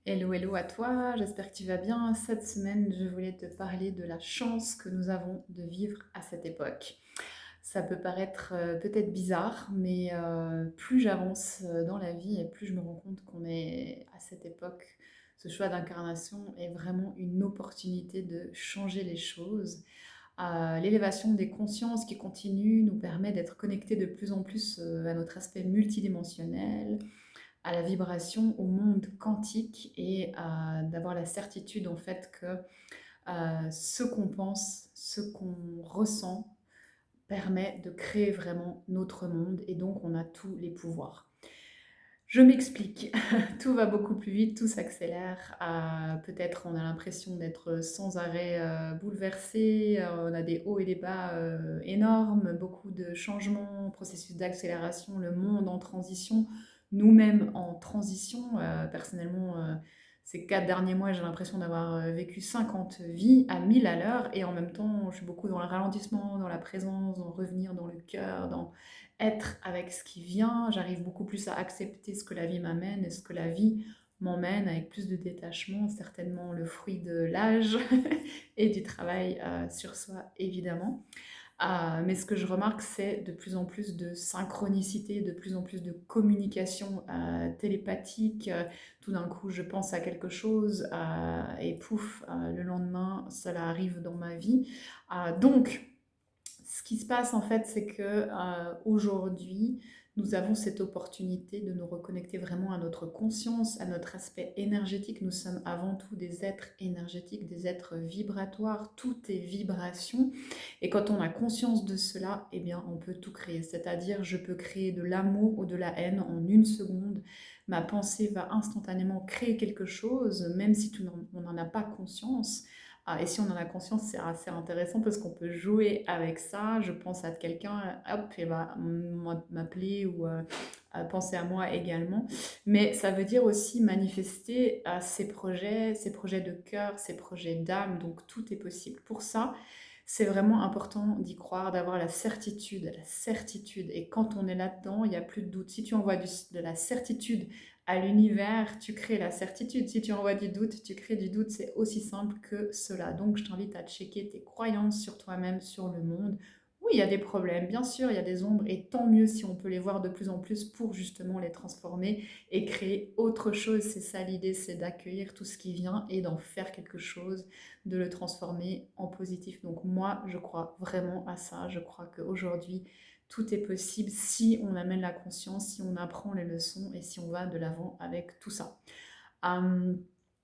Hello, hello à toi, j'espère que tu vas bien. Cette semaine, je voulais te parler de la chance que nous avons de vivre à cette époque. Ça peut paraître peut-être bizarre, mais plus j'avance dans la vie et plus je me rends compte qu'on est à cette époque. Ce choix d'incarnation est vraiment une opportunité de changer les choses. L'élévation des consciences qui continue nous permet d'être connectés de plus en plus à notre aspect multidimensionnel, à la vibration, au monde quantique et d'avoir la certitude en fait que ce qu'on pense, ce qu'on ressent permet de créer vraiment notre monde et donc on a tous les pouvoirs. Je m'explique, tout va beaucoup plus vite, tout s'accélère. Peut-être on a l'impression d'être sans arrêt bouleversé, on a des hauts et des bas énormes, beaucoup de changements, processus d'accélération, le monde en transition, nous-mêmes en transition. Personnellement, ces 4 derniers mois, j'ai l'impression d'avoir vécu 50 vies à 1000 à l'heure et en même temps, je suis beaucoup dans le ralentissement, dans la présence, dans revenir dans le cœur, dans être avec ce qui vient, j'arrive beaucoup plus à accepter ce que la vie m'amène et ce que la vie m'emmène avec plus de détachement, certainement le fruit de l'âge et du travail sur soi évidemment. Mais ce que je remarque, c'est de plus en plus de synchronicité, de plus en plus de communication télépathique. Tout d'un coup, je pense à quelque chose et pouf, le lendemain, cela arrive dans ma vie. Donc, ce qui se passe en fait, c'est que aujourd'hui, nous avons cette opportunité de nous reconnecter vraiment à notre conscience, à notre aspect énergétique. Nous sommes avant tout des êtres énergétiques, des êtres vibratoires. Tout est vibration. Et quand on a conscience de cela, eh bien, on peut tout créer. C'est-à-dire, je peux créer de l'amour ou de la haine en une seconde. Ma pensée va instantanément créer quelque chose, même si on n'en a pas conscience. Et si on en a conscience, c'est assez intéressant parce qu'on peut jouer avec ça. Je pense à quelqu'un, hop, et va m'appeler ou penser à moi également. Mais ça veut dire aussi manifester ses projets de cœur, ses projets d'âme. Donc tout est possible. Pour ça, c'est vraiment important d'y croire, d'avoir la certitude, la certitude. Et quand on est là-dedans, il n'y a plus de doute. Si tu envoies de la certitude à l'univers, tu crées la certitude. Si tu envoies du doute, tu crées du doute. C'est aussi simple que cela. Donc, je t'invite à checker tes croyances sur toi-même, sur le monde. Oui, il y a des problèmes, bien sûr, il y a des ombres, et tant mieux si on peut les voir de plus en plus pour justement les transformer et créer autre chose. C'est ça l'idée, c'est d'accueillir tout ce qui vient et d'en faire quelque chose, de le transformer en positif. Donc moi, je crois vraiment à ça. Je crois qu'aujourd'hui, tout est possible si on amène la conscience, si on apprend les leçons et si on va de l'avant avec tout ça. Euh,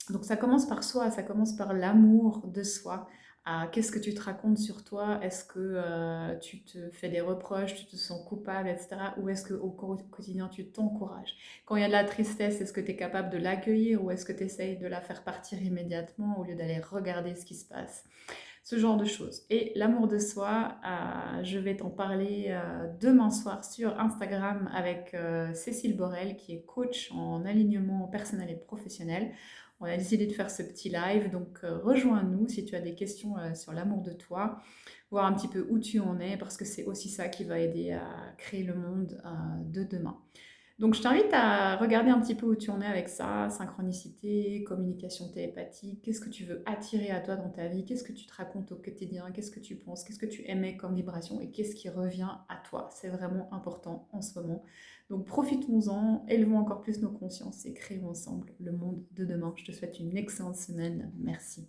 donc ça commence par soi, ça commence par l'amour de soi. Qu'est-ce que tu te racontes sur toi? Est-ce que tu te fais des reproches, tu te sens coupable, etc. Ou est-ce qu'au quotidien, tu t'encourages? Quand il y a de la tristesse, est-ce que tu es capable de l'accueillir ou est-ce que tu essayes de la faire partir immédiatement au lieu d'aller regarder ce qui se passe? Ce genre de choses. Et l'amour de soi, je vais t'en parler demain soir sur Instagram avec Cécile Borel, qui est coach en alignement personnel et professionnel. On a décidé de faire ce petit live, donc rejoins-nous si tu as des questions sur l'amour de toi, voir un petit peu où tu en es, parce que c'est aussi ça qui va aider à créer le monde de demain. Donc je t'invite à regarder un petit peu où tu en es avec ça, synchronicité, communication télépathique, qu'est-ce que tu veux attirer à toi dans ta vie, qu'est-ce que tu te racontes au quotidien, qu'est-ce que tu penses, qu'est-ce que tu aimais comme vibration et qu'est-ce qui revient à toi. C'est vraiment important en ce moment. Donc profitons-en, élevons encore plus nos consciences et créons ensemble le monde de demain. Je te souhaite une excellente semaine. Merci.